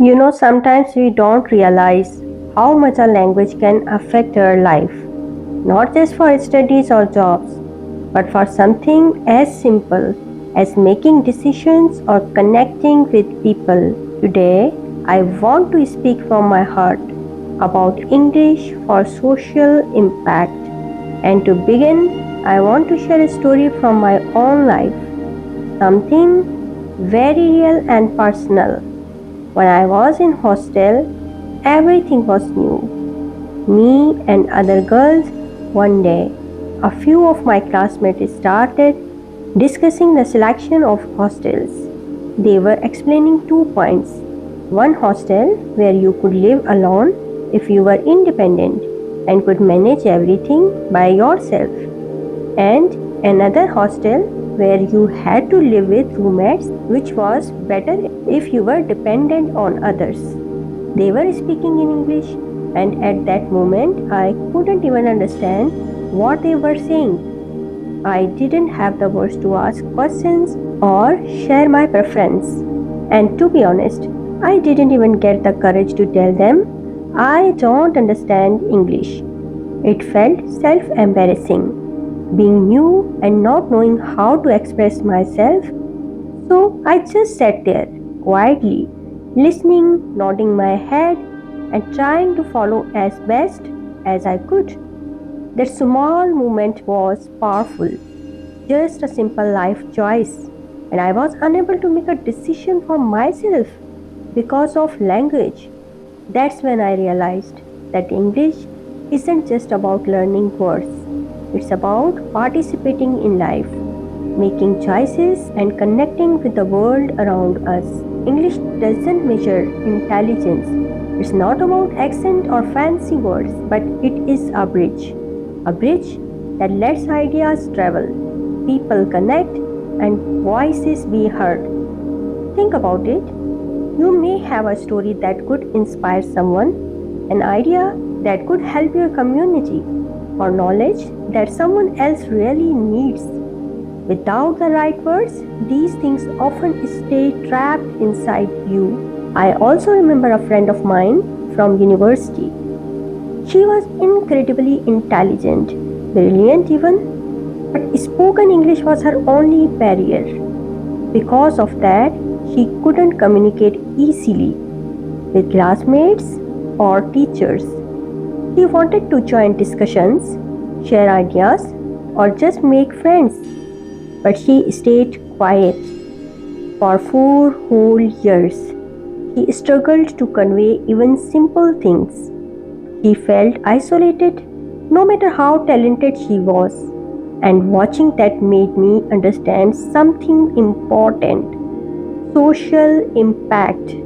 Sometimes we don't realize how much a language can affect our life, not just for studies or jobs, but for something as simple as making decisions or connecting with people. Today, I want to speak from my heart about English for social impact. And to begin, I want to share a story from my own life, something very real and personal. When I was in hostel, everything was new. Me and other girls. One day, a few of my classmates started discussing the selection of hostels. They were explaining 2 points. One hostel where you could live alone if you were independent and could manage everything by yourself, and another hostel where you had to live with roommates, which was better if you were dependent on others. They were speaking in English, and at that moment, I couldn't even understand what they were saying. I didn't have the words to ask questions or share my preference. And to be honest, I didn't even get the courage to tell them I don't understand English. It felt self embarrassing, being new and not knowing how to express myself. So I just sat there quietly, listening, nodding my head, and trying to follow as best as I could. That small moment was powerful, just a simple life choice, and I was unable to make a decision for myself because of language. That's when I realized that English isn't just about learning words, it's about participating in life, making choices, and connecting with the world around us. English doesn't measure intelligence. It's not about accent or fancy words, but it is a bridge that lets ideas travel, people connect, and voices be heard. Think about it. You may have a story that could inspire someone, an idea that could help your community, or knowledge that someone else really needs. Without the right words, these things often stay trapped inside you. I also remember a friend of mine from university. She was incredibly intelligent, brilliant even, but spoken English was her only barrier. Because of that, she couldn't communicate easily with classmates or teachers. She wanted to join discussions, share ideas, or just make friends, but she stayed quiet for 4 whole years. She struggled to convey even simple things. She felt isolated no matter how talented she was, and watching that made me understand something important. Social impact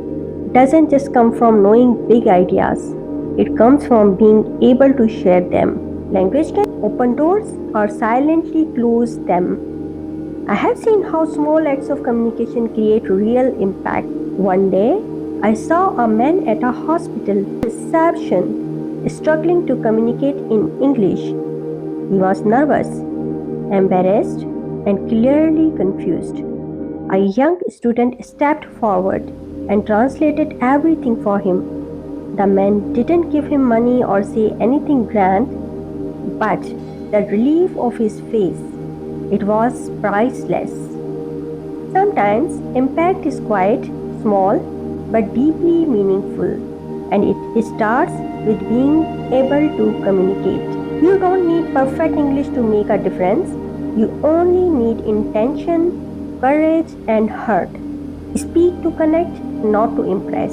doesn't just come from knowing big ideas, it comes from being able to share them. Language can open doors or silently close them. I have seen how small acts of communication create real impact. One day, I saw a man at a hospital reception struggling to communicate in English. He was nervous, embarrassed, and clearly confused. A young student stepped forward and translated everything for him. The man didn't give him money or say anything grand, but the relief of his face, it was priceless. Sometimes impact is quite small but deeply meaningful, and it starts with being able to communicate. You don't need perfect English to make a difference. You only need intention, courage, and heart. Speak to connect, not to impress.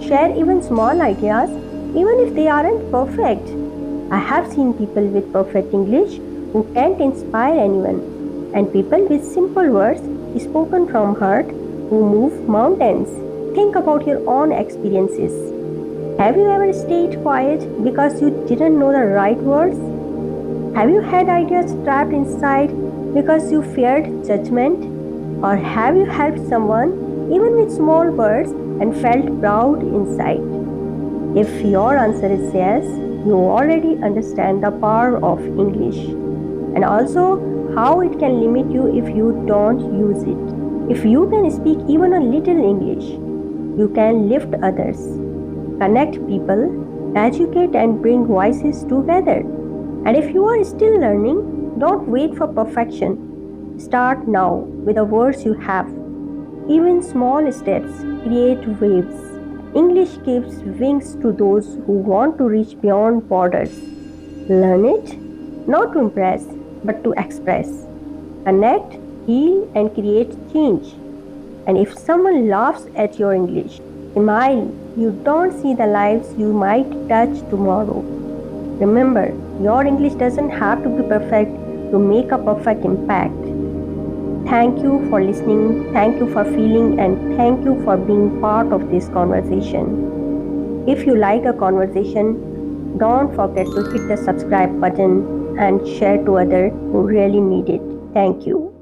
Share even small ideas, even if they aren't perfect. I have seen people with perfect English who can't inspire anyone, and people with simple words spoken from heart who move mountains. Think about your own experiences. Have you ever stayed quiet because you didn't know the right words? Have you had ideas trapped inside because you feared judgment? Or have you helped someone, even with small words, and felt proud inside? If your answer is yes, you already understand the power of English and also how it can limit you if you don't use it. If you can speak even a little English, You can lift others, connect people, educate, and bring voices together. And if you are still learning, don't wait for perfection. Start now with the words you have. Even small steps create waves. English gives wings to those who want to reach beyond borders. Learn it, not to impress, but to express. Connect, heal, and create change. And if someone laughs at your English, smile. You don't see the lives you might touch tomorrow. Remember, your English doesn't have to be perfect to make a perfect impact. Thank you for listening, thank you for feeling, and thank you for being part of this conversation. If you like a conversation, don't forget to hit the subscribe button and share to others who really need it. Thank you.